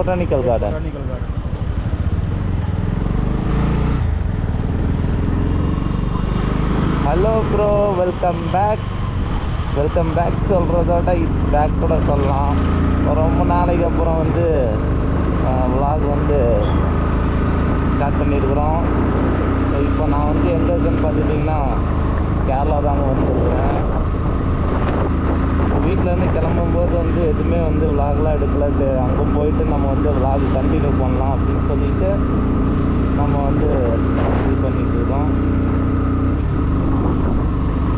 botanical garden. Hello bro, welcome back. சொல்கிறதோட it's back கூட சொல்லலாம். ரொம்ப நாளைக்கு அப்புறம் வந்து vlog வந்து ஸ்டார்ட் பண்ணியிருக்கிறோம். இப்போ நான் வந்து எங்கே இருக்குன்னு பார்த்துட்டிங்கன்னா கேரளா தாங்க வந்துருக்கிறேன். வீட்டிலேருந்து கிளம்பும்போது வந்து எதுவுமே வந்து vlogலாம் எடுக்கல. சரி அங்கே போயிட்டு நம்ம வந்து vlog கண்டினியூ பண்ணலாம் அப்படின்னு சொல்லிட்டு நம்ம வந்து இது பண்ணிகிட்ருக்கோம்.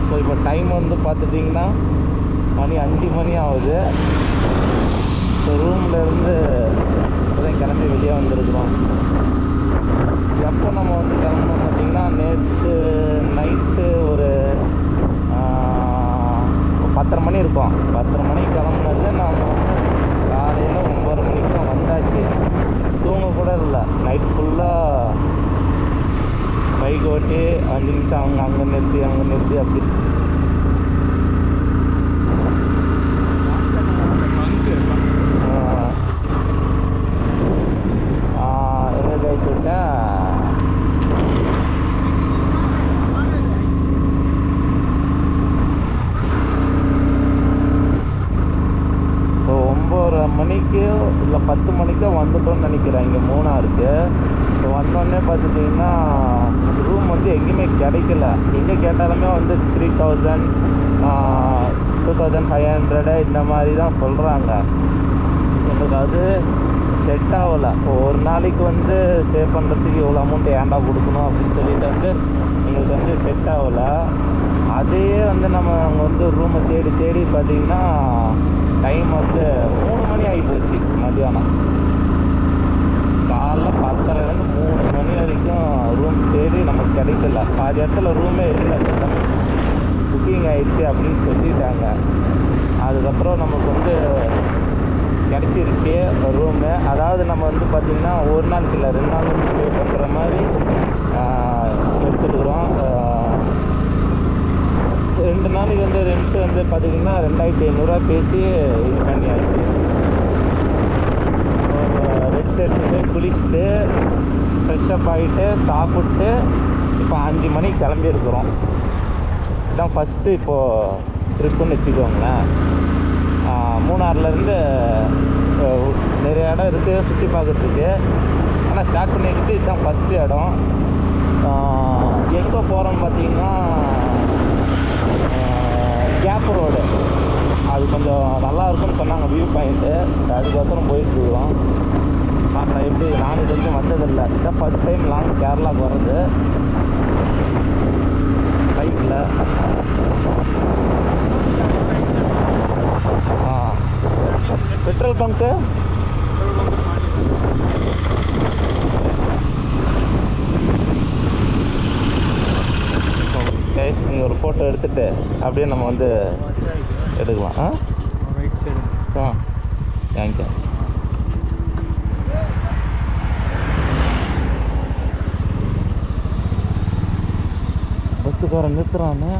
ஸோ இப்போ டைம் வந்து பார்த்துட்டிங்கன்னா மணி 5 மணி ஆகுது. ஸோ ரூம்லேருந்து இப்போதான் கிளம்பி வெளியே வந்துருக்குறோம். எப்போ நம்ம வந்து கிளம்பணும் பார்த்திங்கன்னா நேற்று நைட்டு ஒரு 10:30 மணி இருக்கும். 10:30 மணிக்கு கிளம்புனது நாம் வந்து காலையில் 9 மணிக்கு தான் வந்தாச்சு. தூங்க கூட இல்லை. நைட் ஃபுல்லாக பைக் ஓட்டி 5 நிமிஷம் அங்கே நிறுத்தி அப்படி எங்கே கைஸ் விட்டேன். ஸோ 9:30 மணிக்கு இல்லை 10 மணிக்கோ வந்துட்டோன்னு நினைக்கிறேன் இங்கே மூணாருக்கு. ஸோ வந்தோடனே பார்த்துட்டிங்கன்னா ரூம் வந்து எங்கேயுமே கிடைக்கல. எங்கே கேட்டாலுமே வந்து 3000 2500 இந்த மாதிரி தான் சொல்கிறாங்க. எங்களுக்கு அது செட் ஆகலை. ஒரு நாளைக்கு வந்து ஸ்டே பண்ணுறதுக்கு இவ்வளோ அமௌண்ட் ஏன்டா கொடுக்கணும் அப்படின்னு சொல்லிட்டு வந்து எங்களுக்கு வந்து செட் ஆகலை. அதையே வந்து நம்ம அங்கே வந்து ரூமை தேடி பார்த்திங்கன்னா டைம் வந்து 3 மணி ஆகிப்போச்சு. மத்தியானம் காலைல 10:30லேருந்து 3 மணி வரைக்கும் ரூம் தேடி நமக்கு கிடைக்கல. பாதி இடத்துல ரூமே இல்லை, புக்கிங் ஆகிடுச்சு அப்படின்னு சொல்லிட்டாங்க. அதுக்கப்புறம் நமக்கு வந்து கிடச்சிருச்சு ரூமு. அதாவது நம்ம வந்து பார்த்திங்கன்னா ஒரு நாளுக்கு இல்லை 2 நாள் வந்து ஸ்டே பண்ணுற மாதிரி எடுத்துட்டுக்கிறோம். 2 நாளைக்கு வந்து ரெண்ட்டு வந்து பார்த்திங்கன்னா 2500 பேசி இது பண்ணியாச்சு. ரெஸ்ட் எடுத்துகிட்டு குளிச்சுட்டு ஃப்ரெஷ்ஷப் ஆகிட்டு சாப்பிட்டு இப்போ 5 மணிக்கு கிளம்பியிருக்கிறோம். இதுதான் ஃபஸ்ட்டு இப்போது ட்ரிப்புன்னு வச்சுக்கோங்களேன். மூணாறுலேருந்து நிறைய இடம் இருக்குது சுற்றி பார்க்குறதுக்கு. ஆனால் ஸ்டார்ட் பண்ணிக்கிட்டு இதுதான் ஃபஸ்ட்டு இடம். எங்கே போகிறோன்னு பார்த்தீங்கன்னா கேப் ரோடு. அது கொஞ்சம் நல்லா இருக்குன்னு சொன்னாங்க வியூ பாயிண்ட்டு. அதுக்கப்புறம் போயிட்டுருக்குறோம். பார்க்கலாம் எப்படி. நான் இது வரைக்கும் வந்ததில்லை. இதுதான் ஃபஸ்ட் டைம் லாங் கேரளாவுக்கு வர்றது பைக்கில். பெட்ரோல் பங்க்கு நீங்கள் ஒரு ஃபோட்டோ எடுத்துகிட்டு அப்படியே நம்ம வந்து எடுக்கலாம். தேங்க்யூ. பஸ்ஸுக்காரன் நிறுத்துறானே.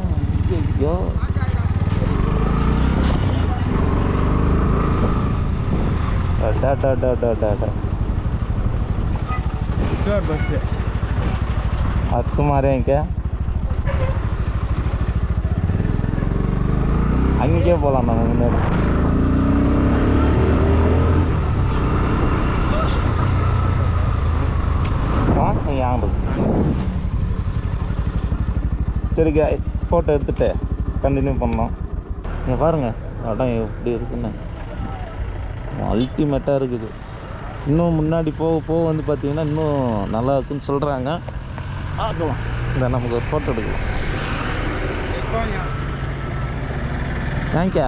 ஐயோ बस अब तुम्हारे हैं क्या? அங்கே போகலாம் நம்ம முன்னாடி. சரி गाइस ஃபோட்டோ எடுத்துகிட்டு கண்டினியூ பண்ணோம். இங்கே பாருங்கள் இடம் எப்படி இருக்குன்னு அல்டிமேட்டாக இருக்குது. இன்னும் முன்னாடி போக வந்து பார்த்திங்கன்னா இன்னும் நல்லா இருக்குன்னு சொல்கிறாங்க. பார்க்கலாம். இந்த நமக்கு ஒரு ஃபோட்டோ எடுக்கலாம். தேங்க்யா.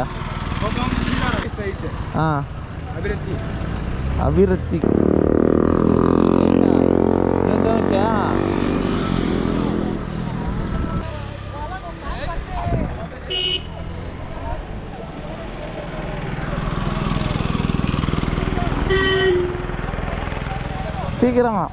அபிரத்தி क्या சீக்கிரமா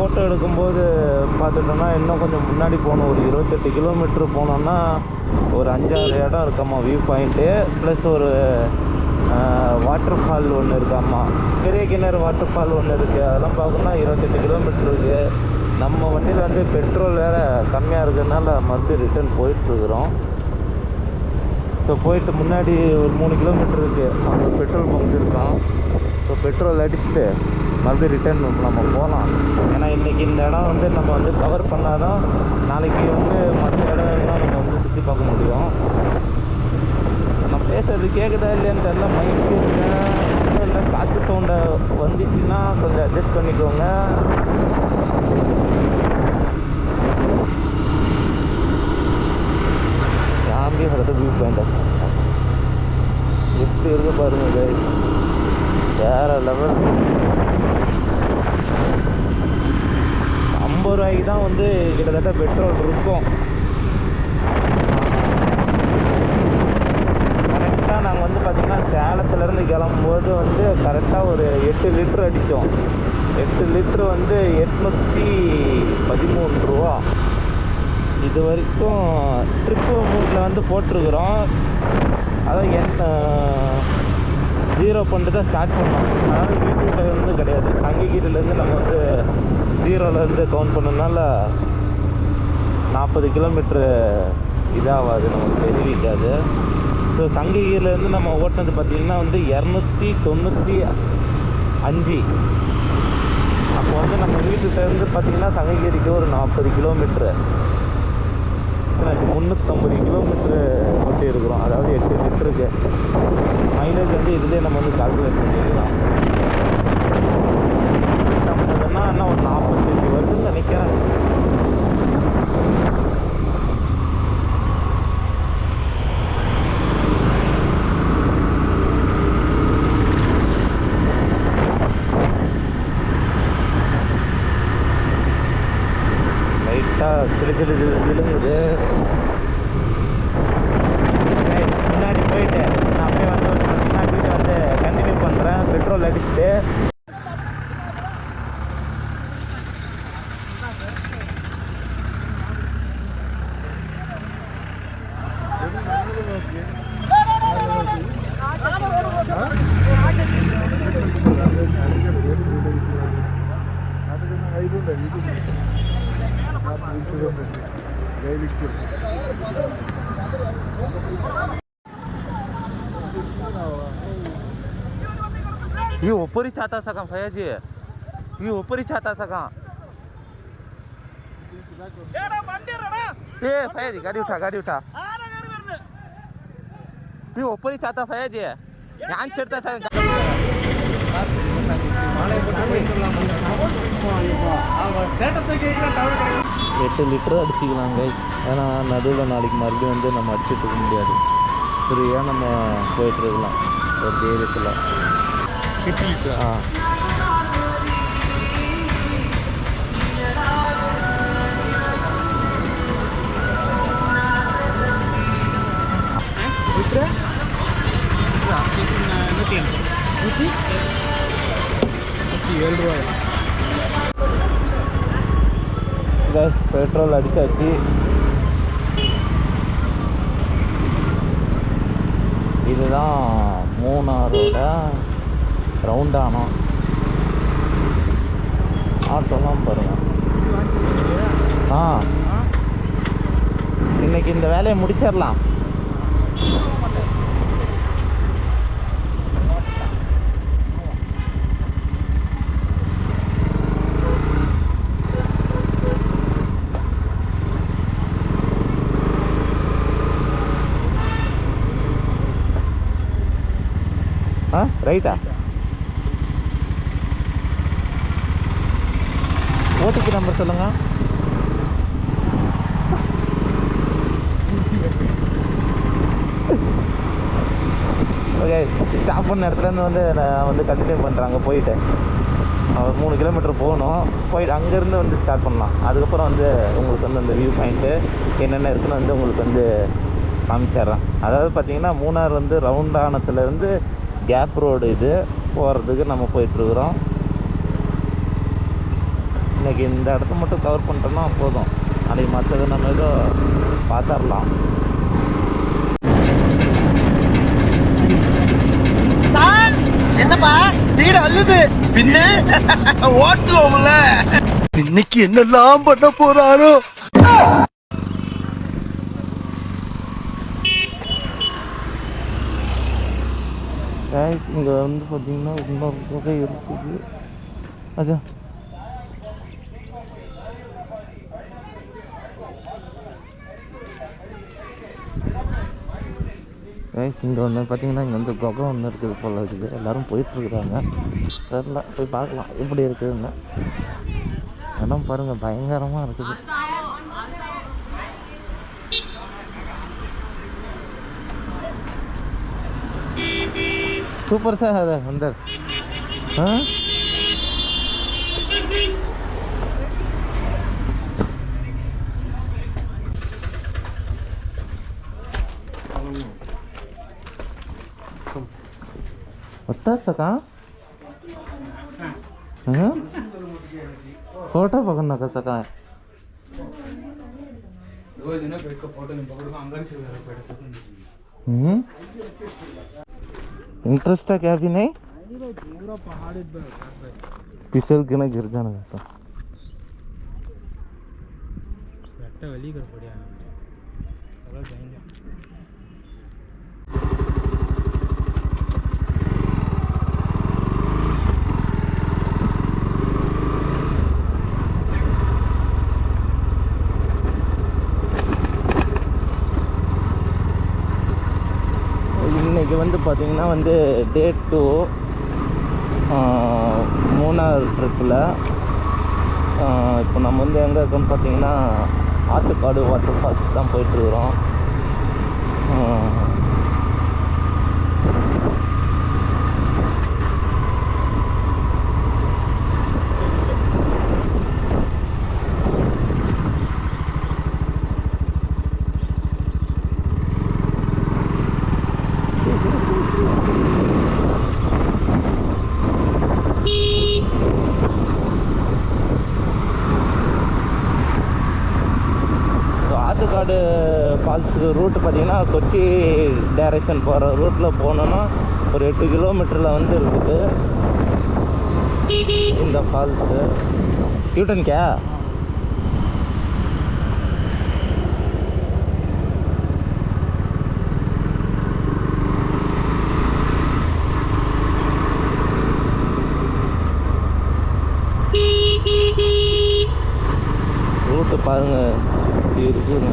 ஃபோட்டோ எடுக்கும்போது பார்த்துட்டோம்னா இன்னும் கொஞ்சம் முன்னாடி போகணும். ஒரு 28 கிலோமீட்ரு போனோம்னா ஒரு 5-6 இடம் இருக்காம்மா வியூ பாயிண்ட்டு. ப்ளஸ் ஒரு வாட்டர் ஃபால் ஒன்று இருக்காம்மா, பெரிய கிணறு வாட்டர் ஃபால் ஒன்று இருக்குது. அதெல்லாம் பார்க்கணுன்னா 28 கிலோமீட்ரு இருக்குது. நம்ம வண்டியில் வந்து பெட்ரோல் வேறு கம்மியாக இருக்கிறதுனால நம்ம வந்து ரிட்டர்ன் போயிட்டுருக்குறோம். ஸோ போயிட்டு முன்னாடி ஒரு 3 கிலோமீட்டர் இருக்குது, அங்கே பெட்ரோல் பங்க் இருக்கான். ஸோ பெட்ரோல் அடிச்சுட்டு மறுபடியும் ரிட்டர்ன் நம்ம போகலாம். ஏன்னா இன்றைக்கி இந்த இடம் வந்து நம்ம வந்து கவர் பண்ணால் தான் நாளைக்கு வந்து மற்ற இடம்லாம் நம்ம வந்து சுற்றி பார்க்க முடியும். நான் பேசுறது கேட்குதா இல்லையான்னு தெரியல. மைக்கு இல்லை காற்று சவுண்டை வந்துச்சுன்னா கொஞ்சம் அட்ஜஸ்ட் பண்ணிக்கோங்க. ஃபேமிலி ஹெல்த் வியூ பாயிண்ட் எப்படி இருக்கு பாருங்க கைஸ், வேறு லெவல். 50 ரூபாய்க்கு தான் வந்து கிட்டத்தட்ட பெட்ரோல் இருக்கும். கரெக்டாக நாங்கள் வந்து பார்த்திங்கன்னா சேலத்துலேருந்து கிளம்பும்போது வந்து கரெக்டாக ஒரு 8 லிட்ரு அடித்தோம். 8 லிட்ரு வந்து 813 ரூபா. இது வரைக்கும் ட்ரிப்பு மூட்டில் வந்து போட்டிருக்குறோம். அதாவது ஜீரோ பண்ணிட்டு தான் ஸ்டார்ட் பண்ணோம். அதாவது வீட்டுக்கிட்டேருந்து கிடையாது, சங்ககிரிலேருந்து நம்ம வந்து ஜீரோலேருந்து கவுண்ட் பண்ணனால 40 கிலோமீட்ரு இதாகாது, நமக்கு தெரிவிக்காது. ஸோ சங்ககிரிலேருந்து நம்ம ஓட்டினது பார்த்திங்கன்னா வந்து 295. அப்போ வந்து நம்ம வீட்டுக்கிட்டேருந்து பார்த்திங்கன்னா சங்ககிரிக்கு ஒரு 40 கிலோமீட்ரு, 350 கிலோமீட்ரு ஓட்டி இருக்கிறோம். அதாவது 8 லிட்டருக்கு மைலேஜ் வந்து இதுலேயே நம்ம வந்து கால்குலேட் பண்ணிக்கலாம். நம்மதுன்னா என்ன ஒரு 45 வருதுன்னு நினைக்கிறேன். லைட்டாக சிலுங்குது. முன்னாடி போயிட்டு நான் அப்படியே வந்து ஒரு 10 வீட்டை வந்து கண்டினியூ பண்ணுறேன் பெட்ரோல் அடிச்சுட்டு. ये ऊपर ही चाहता सका फैज, ये ऊपर ही चाहता सका। ये फैज गाड़ी उठा ये ऊपर ही चाहता फैज, यहाँ चढ़ता सका। 8 லிட்டர் அடிச்சிக்கலாங்க. ஏன்னா நடுவில் நாளைக்கு மறுபடியும் வந்து நம்ம அடிச்சுட்டு இருக்க முடியாது. ஃப்ரீயாக நம்ம போயிட்டுருக்கலாம் ஒரு தைரியத்தில். 8 லிட்டர் பெட்ரோல் அடிச்சாச்சு. இதுதான் மூணாரோட ரவுண்டானம். ஆட்டோலாம் பாருங்க. இன்னைக்கு இந்த வேலையை முடிச்சிடலாம். ரைட்டா? ஓடிபி நம்பர் சொல்லுங்க. ஓகே, ஸ்டாப் பண்ண இடத்துலேருந்து வந்து நான் வந்து கண்டினியூ பண்ணுறாங்க. போயிட்டு 3 கிலோமீட்டர் போகணும். போயிட்டு அங்கேருந்து வந்து ஸ்டார்ட் பண்ணலாம். அதுக்கப்புறம் வந்து உங்களுக்கு வந்து அந்த வியூ பாயிண்ட்டு என்னென்ன இருக்குன்னு வந்து உங்களுக்கு வந்து காமிச்சிட்றேன். அதாவது பார்த்திங்கன்னா மூணார் வந்து ரவுண்டானத்துலேருந்து கேப் ரோடு இது போகிறதுக்கு நம்ம போயிட்டுருக்குறோம். இன்றைக்கி இந்த இடத்த மட்டும் கவர் பண்ணிட்டோம்னா போதும். நாளைக்கு மற்றது நம்ம ஏதோ பார்த்துடலாம். என்னப்பா வீடு அள்ளுது பின்ன ஓட்டுவோம்ல. இன்னைக்கு என்னெல்லாம் பண்ண போறாரோ. இங்கே வந்து பார்த்தீங்கன்னா இன்னொரு தொகை இருக்குது. அது இங்கே ஒன்று பார்த்தீங்கன்னா இங்கே வந்து குகை ஒன்று இருக்குது போல் இருக்குது. எல்லோரும் போயிட்டுருக்குறாங்க. தெரில, போய் பார்க்கலாம் எப்படி இருக்குதுன்னு. இடம் பாருங்கள் பயங்கரமாக இருக்குது. சூப்பர் சார் அது வந்து होता सका फोटो पकड़ना का सका है इंटरेस्ट है क्या भी नहीं पिसल के ना गिर जाना तो இன்றைக்கி வந்து பார்த்திங்கன்னா வந்து டே 2 மூணார் ட்ரிப்பில். இப்போ நம்ம வந்து எங்கே இருக்கோன்னு பார்த்தீங்கன்னா ஆத்துக்காடு வாட்டர் ஃபால்ஸ் தான் போயிட்டுருக்குறோம். ஆத்துக்காடு ஃபால்ஸ் ரூட்டு பார்த்திங்கன்னா கொச்சி டைரெக்ஷன் போகிற ரூட்டில் போனோன்னா ஒரு 8 கிலோமீட்டரில் வந்து இருக்குது இந்த ஃபால்ஸு. யூட்டன் கே ரூட்டு பாருங்கள் இப்படி இருக்குது.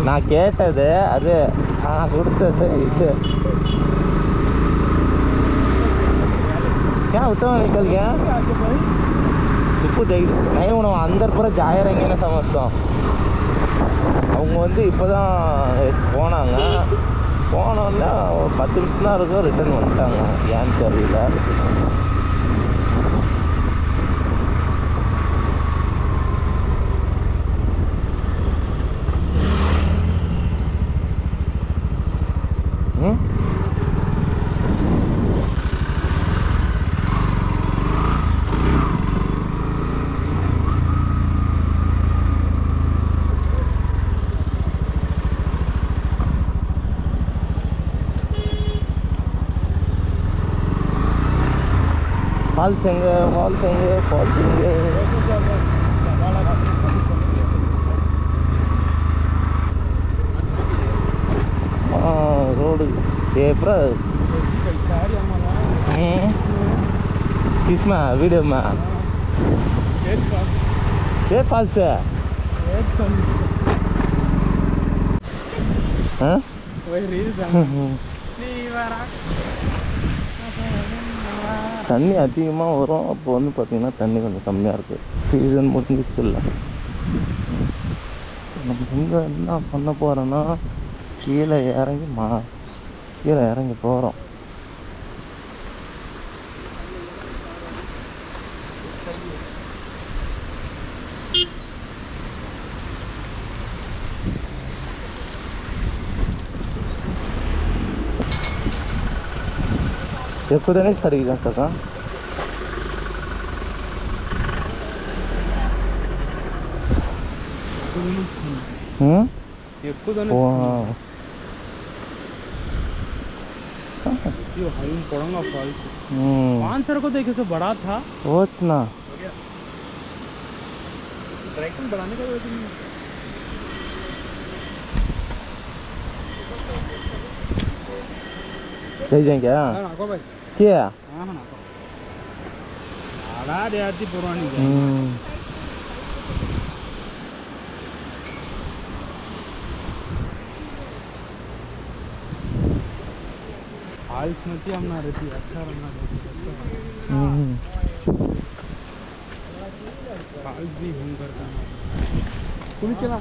நான் கேட்டது அது கொடுத்தது இது क्या होता है निकल गया சுப்பு नहीं உணவு अंदर पूरा जायरेंगे समझतோம். அவங்க வந்து இப்போ தான் போனாங்க. போனோன்னா 10 நிமிஷம் தான் இருக்கும், ரிட்டர்ன் வந்துட்டாங்க. ஏன்னு தெரியல. फॉल्स एंगे फॉल्स एंगे फॉल्स एंगे रोड ये किसमें वीडियो में ये फॉल्स है हाँ தண்ணி அதிகமாக வரும். அப்போ வந்து பார்த்திங்கன்னா தண்ணி கொஞ்சம் கம்மியாக இருக்குது. சீசன் முடிஞ்சிச்சு இல்லை. நம்ம இங்கே என்ன பண்ண போகிறோன்னா கீழே இறங்கி போகிறோம். ఎక్కువనే కడిగి అంతగా आंसर को देखे से बड़ा था ना बढ़ाने का ले जाएंगे क्या पुरानी स्मृति हम ना रहती अच्छा रखना भी घूम करता कुछ चला